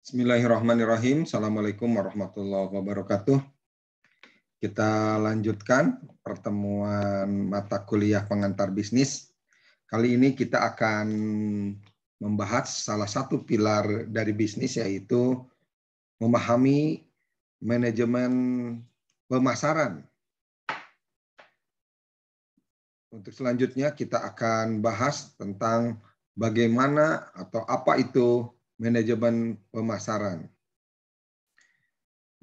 Bismillahirrahmanirrahim. Assalamualaikum warahmatullahi wabarakatuh. Kita lanjutkan pertemuan mata kuliah pengantar bisnis. Kali ini kita akan membahas salah satu pilar dari bisnis, yaitu memahami manajemen pemasaran. Untuk selanjutnya kita akan bahas tentang bagaimana atau apa itu manajemen pemasaran.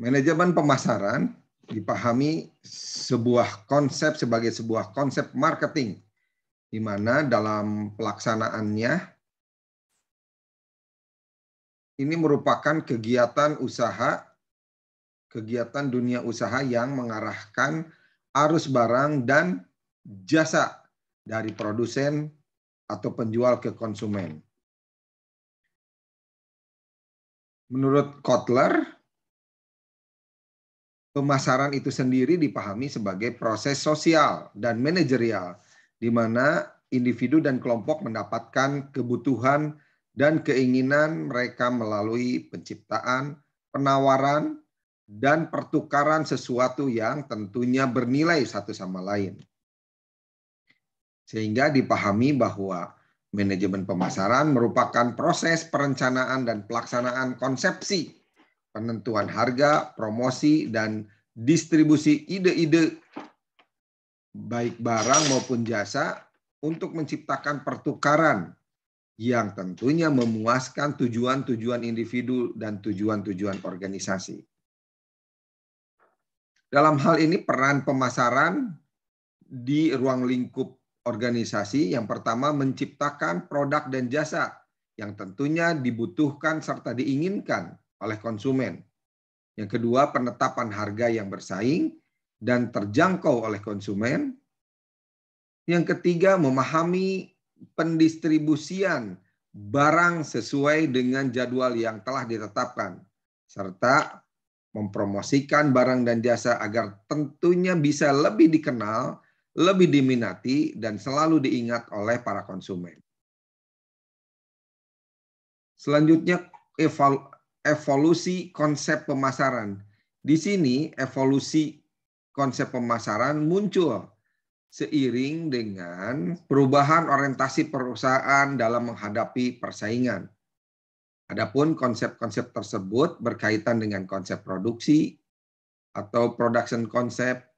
Manajemen pemasaran dipahami sebagai sebuah konsep marketing, di mana dalam pelaksanaannya ini merupakan kegiatan dunia usaha yang mengarahkan arus barang dan jasa dari produsen atau penjual ke konsumen. Menurut Kotler, pemasaran itu sendiri dipahami sebagai proses sosial dan manajerial, di mana individu dan kelompok mendapatkan kebutuhan dan keinginan mereka melalui penciptaan, penawaran, dan pertukaran sesuatu yang tentunya bernilai satu sama lain. Sehingga dipahami bahwa manajemen pemasaran merupakan proses perencanaan dan pelaksanaan konsepsi, penentuan harga, promosi, dan distribusi ide-ide baik barang maupun jasa untuk menciptakan pertukaran yang tentunya memuaskan tujuan-tujuan individu dan tujuan-tujuan organisasi. Dalam hal ini peran pemasaran di ruang lingkup organisasi yang pertama menciptakan produk dan jasa yang tentunya dibutuhkan serta diinginkan oleh konsumen. Yang kedua, penetapan harga yang bersaing dan terjangkau oleh konsumen. Yang ketiga, memahami pendistribusian barang sesuai dengan jadwal yang telah ditetapkan, serta mempromosikan barang dan jasa agar tentunya bisa lebih dikenal, lebih diminati, dan selalu diingat oleh para konsumen. Selanjutnya, evolusi konsep pemasaran. Di sini evolusi konsep pemasaran muncul seiring dengan perubahan orientasi perusahaan dalam menghadapi persaingan. Adapun konsep-konsep tersebut berkaitan dengan konsep produksi atau production concept,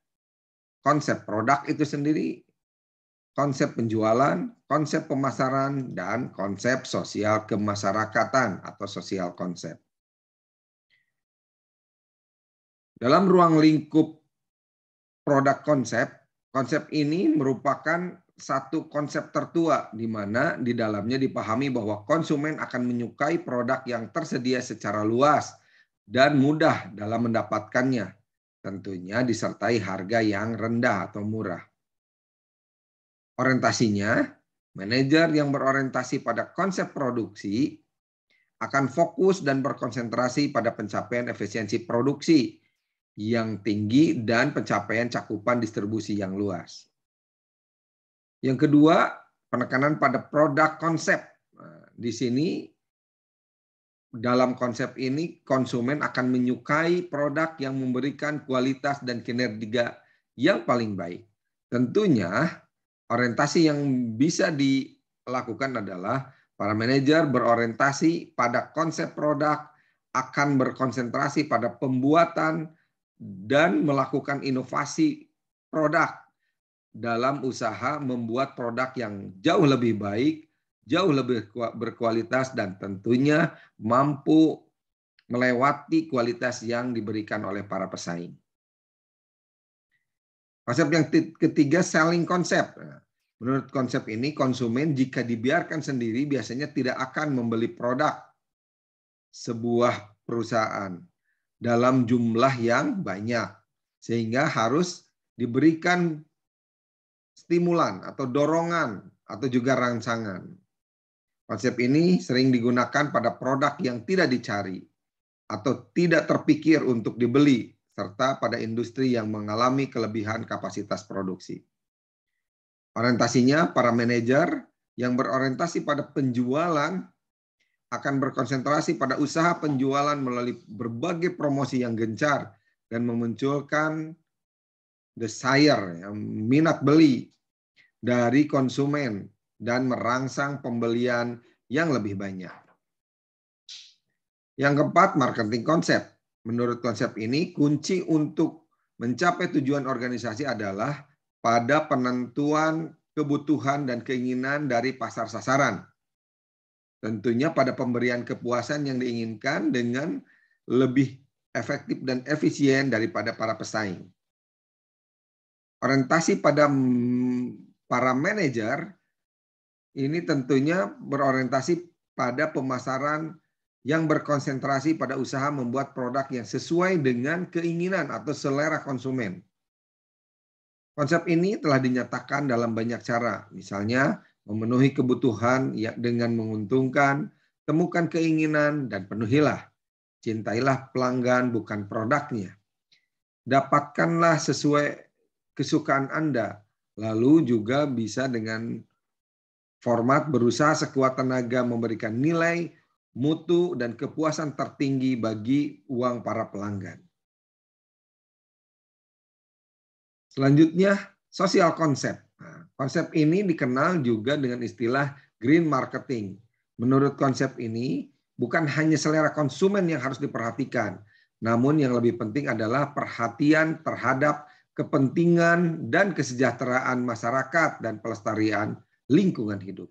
konsep produk itu sendiri, konsep penjualan, konsep pemasaran, dan konsep sosial kemasyarakatan atau sosial konsep. Dalam ruang lingkup produk konsep, konsep ini merupakan satu konsep tertua di mana di dalamnya dipahami bahwa konsumen akan menyukai produk yang tersedia secara luas dan mudah dalam mendapatkannya. Tentunya disertai harga yang rendah atau murah. Orientasinya, manajer yang berorientasi pada konsep produksi akan fokus dan berkonsentrasi pada pencapaian efisiensi produksi yang tinggi dan pencapaian cakupan distribusi yang luas. Yang kedua, penekanan pada produk konsep. Di sini dalam konsep ini konsumen akan menyukai produk yang memberikan kualitas dan kinerja yang paling baik. Tentunya orientasi yang bisa dilakukan adalah para manajer berorientasi pada konsep produk, akan berkonsentrasi pada pembuatan dan melakukan inovasi produk dalam usaha membuat produk yang jauh lebih baik, jauh lebih berkualitas, dan tentunya mampu melewati kualitas yang diberikan oleh para pesaing. Konsep yang ketiga, selling concept. Menurut konsep ini, konsumen jika dibiarkan sendiri biasanya tidak akan membeli produk sebuah perusahaan dalam jumlah yang banyak, sehingga harus diberikan stimulan atau dorongan atau juga rangsangan. Konsep ini sering digunakan pada produk yang tidak dicari atau tidak terpikir untuk dibeli, serta pada industri yang mengalami kelebihan kapasitas produksi. Orientasinya, para manajer yang berorientasi pada penjualan akan berkonsentrasi pada usaha penjualan melalui berbagai promosi yang gencar dan memunculkan desire, minat beli dari konsumen dan merangsang pembelian yang lebih banyak. Yang keempat, marketing konsep. Menurut konsep ini, kunci untuk mencapai tujuan organisasi adalah pada penentuan kebutuhan dan keinginan dari pasar sasaran. Tentunya pada pemberian kepuasan yang diinginkan dengan lebih efektif dan efisien daripada para pesaing. Orientasi pada para manajer ini tentunya berorientasi pada pemasaran yang berkonsentrasi pada usaha membuat produk yang sesuai dengan keinginan atau selera konsumen. Konsep ini telah dinyatakan dalam banyak cara, misalnya memenuhi kebutuhan dengan menguntungkan, temukan keinginan, dan penuhilah. Cintailah pelanggan bukan produknya. Dapatkanlah sesuai kesukaan Anda. Lalu juga bisa dengan format berusaha sekuat tenaga memberikan nilai, mutu, dan kepuasan tertinggi bagi uang para pelanggan. Selanjutnya, sosial konsep. Nah, konsep ini dikenal juga dengan istilah green marketing. Menurut konsep ini, bukan hanya selera konsumen yang harus diperhatikan, namun yang lebih penting adalah perhatian terhadap kepentingan dan kesejahteraan masyarakat dan pelestarian lingkungan hidup.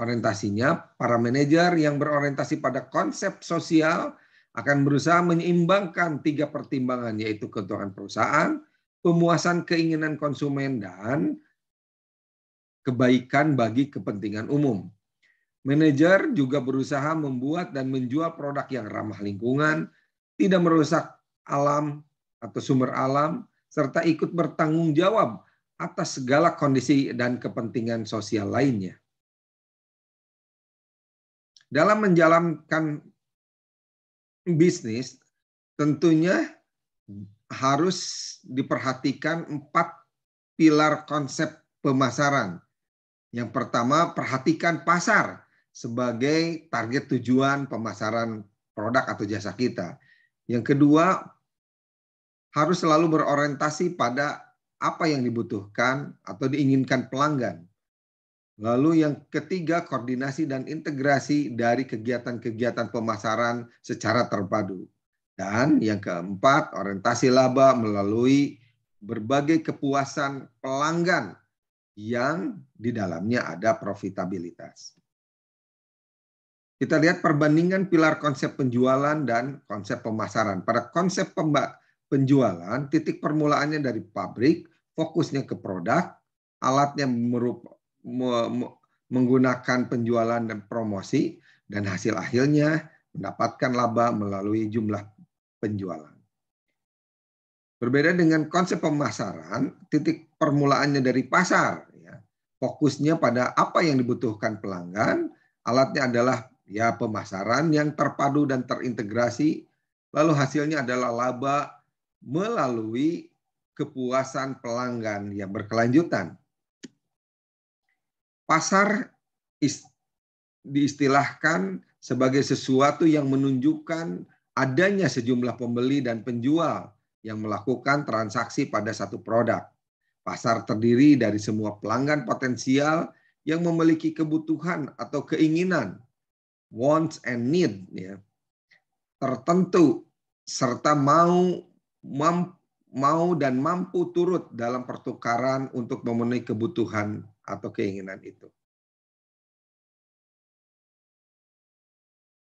Orientasinya, para manajer yang berorientasi pada konsep sosial akan berusaha menyeimbangkan 3 pertimbangan, yaitu keuntungan perusahaan, pemuasan keinginan konsumen, dan kebaikan bagi kepentingan umum. Manajer juga berusaha membuat dan menjual produk yang ramah lingkungan, tidak merusak alam atau sumber alam, serta ikut bertanggung jawab atas segala kondisi dan kepentingan sosial lainnya. Dalam menjalankan bisnis, tentunya harus diperhatikan 4 pilar konsep pemasaran. Yang pertama, perhatikan pasar sebagai target tujuan pemasaran produk atau jasa kita. Yang kedua, harus selalu berorientasi pada apa yang dibutuhkan atau diinginkan pelanggan. Lalu yang ketiga, koordinasi dan integrasi dari kegiatan-kegiatan pemasaran secara terpadu. Dan yang keempat, orientasi laba melalui berbagai kepuasan pelanggan yang di dalamnya ada profitabilitas. Kita lihat perbandingan pilar konsep penjualan dan konsep pemasaran. Pada konsep penjualan, titik permulaannya dari pabrik, fokusnya ke produk, alatnya menggunakan penjualan dan promosi, dan hasil akhirnya mendapatkan laba melalui jumlah penjualan. Berbeda dengan konsep pemasaran, titik permulaannya dari pasar. Fokusnya pada apa yang dibutuhkan pelanggan, alatnya adalah pemasaran yang terpadu dan terintegrasi, lalu hasilnya adalah laba melalui kepuasan pelanggan yang berkelanjutan. Pasar diistilahkan sebagai sesuatu yang menunjukkan adanya sejumlah pembeli dan penjual yang melakukan transaksi pada satu produk. Pasar terdiri dari semua pelanggan potensial yang memiliki kebutuhan atau keinginan, wants and need, tertentu, serta mau dan mampu turut dalam pertukaran untuk memenuhi kebutuhan atau keinginan itu.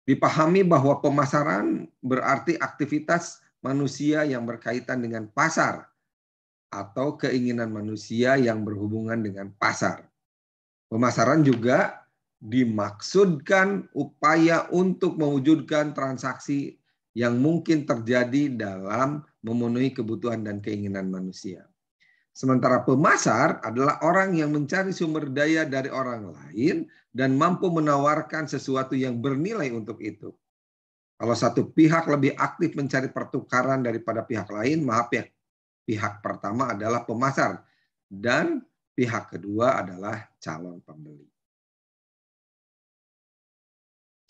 Dipahami bahwa pemasaran berarti aktivitas manusia yang berkaitan dengan pasar atau keinginan manusia yang berhubungan dengan pasar. Pemasaran juga dimaksudkan upaya untuk mewujudkan transaksi yang mungkin terjadi dalam memenuhi kebutuhan dan keinginan manusia. Sementara pemasar adalah orang yang mencari sumber daya dari orang lain dan mampu menawarkan sesuatu yang bernilai untuk itu. Kalau satu pihak lebih aktif mencari pertukaran daripada pihak lain, maka pihak pertama adalah pemasar dan pihak kedua adalah calon pembeli.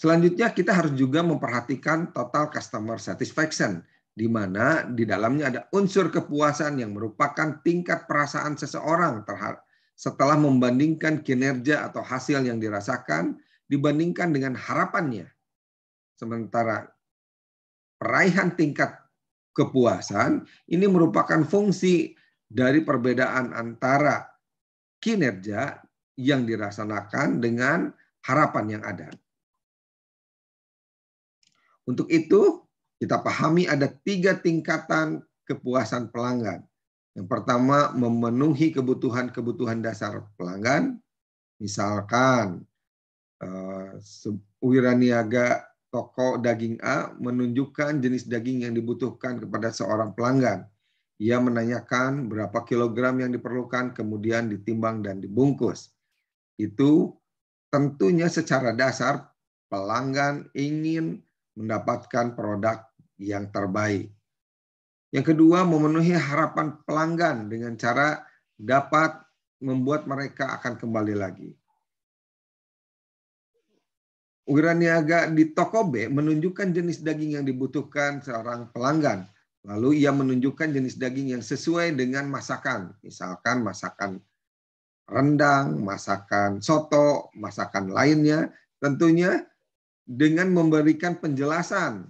Selanjutnya kita harus juga memperhatikan total customer satisfaction, di mana di dalamnya ada unsur kepuasan yang merupakan tingkat perasaan seseorang setelah membandingkan kinerja atau hasil yang dirasakan dibandingkan dengan harapannya. Sementara peraihan tingkat kepuasan ini merupakan fungsi dari perbedaan antara kinerja yang dirasakan dengan harapan yang ada. Untuk itu, kita pahami ada 3 tingkatan kepuasan pelanggan. Yang pertama, memenuhi kebutuhan-kebutuhan dasar pelanggan. Misalkan, wiraniaga toko daging A menunjukkan jenis daging yang dibutuhkan kepada seorang pelanggan. Ia menanyakan berapa kilogram yang diperlukan, kemudian ditimbang dan dibungkus. Itu tentunya secara dasar pelanggan ingin mendapatkan produk yang terbaik. Yang kedua, memenuhi harapan pelanggan dengan cara dapat membuat mereka akan kembali lagi. Wiraniaga di toko B menunjukkan jenis daging yang dibutuhkan seorang pelanggan. Lalu ia menunjukkan jenis daging yang sesuai dengan masakan. Misalkan masakan rendang, masakan soto, masakan lainnya. Tentunya dengan memberikan penjelasan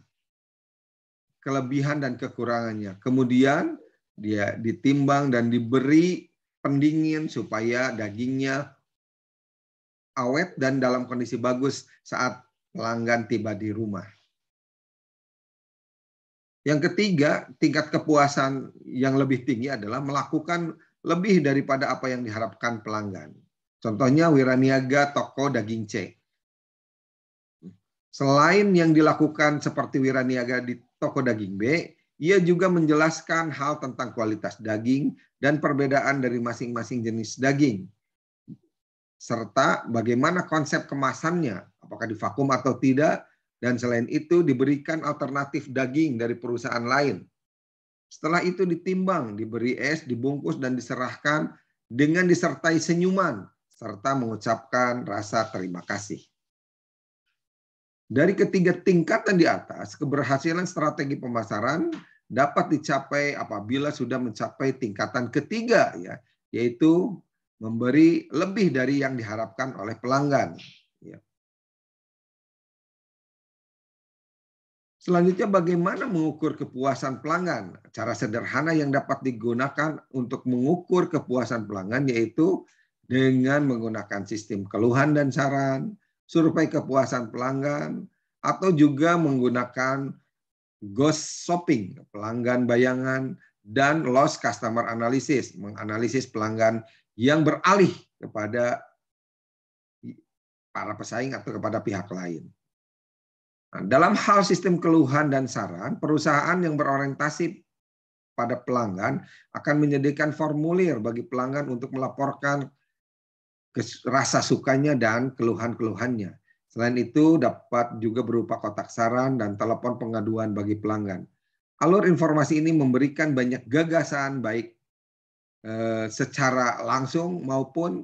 kelebihan dan kekurangannya. Kemudian dia ditimbang dan diberi pendingin supaya dagingnya awet dan dalam kondisi bagus saat pelanggan tiba di rumah. Yang ketiga, tingkat kepuasan yang lebih tinggi adalah melakukan lebih daripada apa yang diharapkan pelanggan. Contohnya wiraniaga toko daging C. Selain yang dilakukan seperti wiraniaga di toko daging B, ia juga menjelaskan hal tentang kualitas daging dan perbedaan dari masing-masing jenis daging. Serta bagaimana konsep kemasannya, apakah divakum atau tidak, dan selain itu diberikan alternatif daging dari perusahaan lain. Setelah itu ditimbang, diberi es, dibungkus, dan diserahkan dengan disertai senyuman, serta mengucapkan rasa terima kasih. Dari ketiga tingkatan di atas, keberhasilan strategi pemasaran dapat dicapai apabila sudah mencapai tingkatan ketiga, ya, yaitu memberi lebih dari yang diharapkan oleh pelanggan. Ya. Selanjutnya, bagaimana mengukur kepuasan pelanggan? Cara sederhana yang dapat digunakan untuk mengukur kepuasan pelanggan yaitu dengan menggunakan sistem keluhan dan saran, survei kepuasan pelanggan, atau juga menggunakan ghost shopping, pelanggan bayangan, dan lost customer analysis, menganalisis pelanggan yang beralih kepada para pesaing atau kepada pihak lain. Nah, dalam hal sistem keluhan dan saran, perusahaan yang berorientasi pada pelanggan akan menyediakan formulir bagi pelanggan untuk melaporkan rasa sukanya dan keluhan-keluhannya. Selain itu dapat juga berupa kotak saran dan telepon pengaduan bagi pelanggan. Alur informasi ini memberikan banyak gagasan baik secara langsung maupun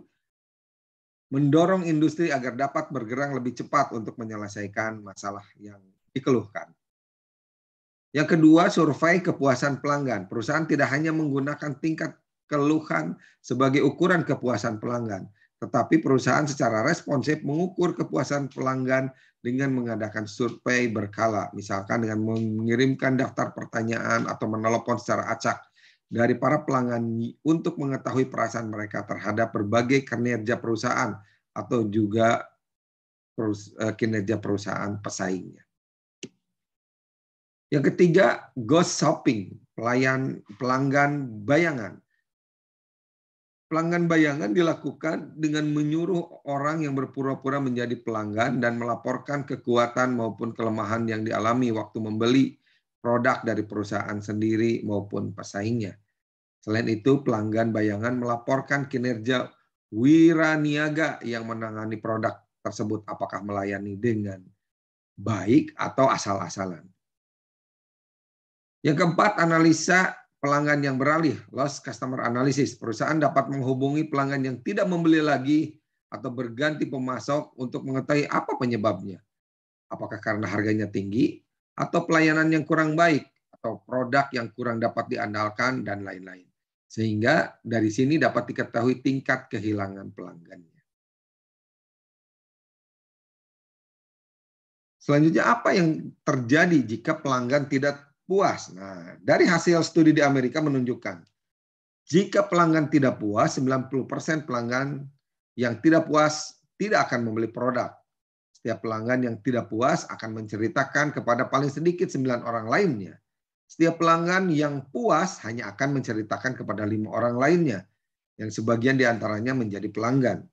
mendorong industri agar dapat bergerak lebih cepat untuk menyelesaikan masalah yang dikeluhkan. Yang kedua, survei kepuasan pelanggan. Perusahaan tidak hanya menggunakan tingkat keluhan sebagai ukuran kepuasan pelanggan, tetapi perusahaan secara responsif mengukur kepuasan pelanggan dengan mengadakan survei berkala, misalkan dengan mengirimkan daftar pertanyaan atau menelepon secara acak dari para pelanggan untuk mengetahui perasaan mereka terhadap berbagai kinerja perusahaan atau juga kinerja perusahaan pesaingnya. Yang ketiga, ghost shopping, pelanggan bayangan. Pelanggan bayangan dilakukan dengan menyuruh orang yang berpura-pura menjadi pelanggan dan melaporkan kekuatan maupun kelemahan yang dialami waktu membeli produk dari perusahaan sendiri maupun pesaingnya. Selain itu, pelanggan bayangan melaporkan kinerja wiraniaga yang menangani produk tersebut, apakah melayani dengan baik atau asal-asalan. Yang keempat, analisa pelanggan yang beralih, lost customer analysis. Perusahaan dapat menghubungi pelanggan yang tidak membeli lagi atau berganti pemasok untuk mengetahui apa penyebabnya. Apakah karena harganya tinggi, atau pelayanan yang kurang baik, atau produk yang kurang dapat diandalkan, dan lain-lain. Sehingga dari sini dapat diketahui tingkat kehilangan pelanggannya. Selanjutnya, apa yang terjadi jika pelanggan tidak puas? Nah, dari hasil studi di Amerika menunjukkan, jika pelanggan tidak puas, 90% pelanggan yang tidak puas tidak akan membeli produk. Setiap pelanggan yang tidak puas akan menceritakan kepada paling sedikit 9 orang lainnya. Setiap pelanggan yang puas hanya akan menceritakan kepada 5 orang lainnya, yang sebagian diantaranya menjadi pelanggan.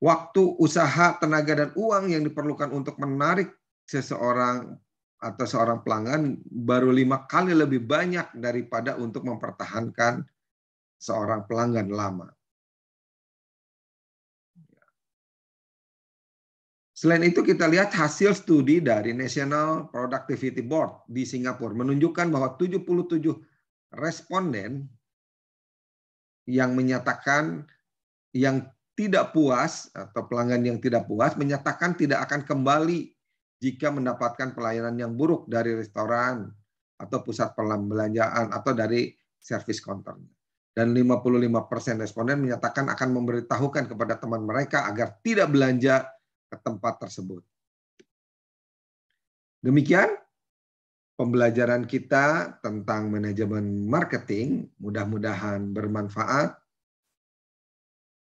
Waktu, usaha, tenaga, dan uang yang diperlukan untuk menarik seseorang atau seorang pelanggan baru 5 kali lebih banyak daripada untuk mempertahankan seorang pelanggan lama. Selain itu, kita lihat hasil studi dari National Productivity Board di Singapura menunjukkan bahwa 77 responden yang menyatakan yang tidak puas atau pelanggan yang tidak puas menyatakan tidak akan kembali jika mendapatkan pelayanan yang buruk dari restoran atau pusat perbelanjaan atau dari servis counternya. Dan 55% responden menyatakan akan memberitahukan kepada teman mereka agar tidak belanja ke tempat tersebut. Demikian pembelajaran kita tentang manajemen marketing. Mudah-mudahan bermanfaat.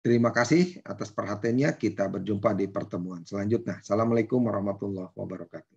Terima kasih atas perhatiannya. Kita berjumpa di pertemuan selanjutnya. Assalamualaikum warahmatullahi wabarakatuh.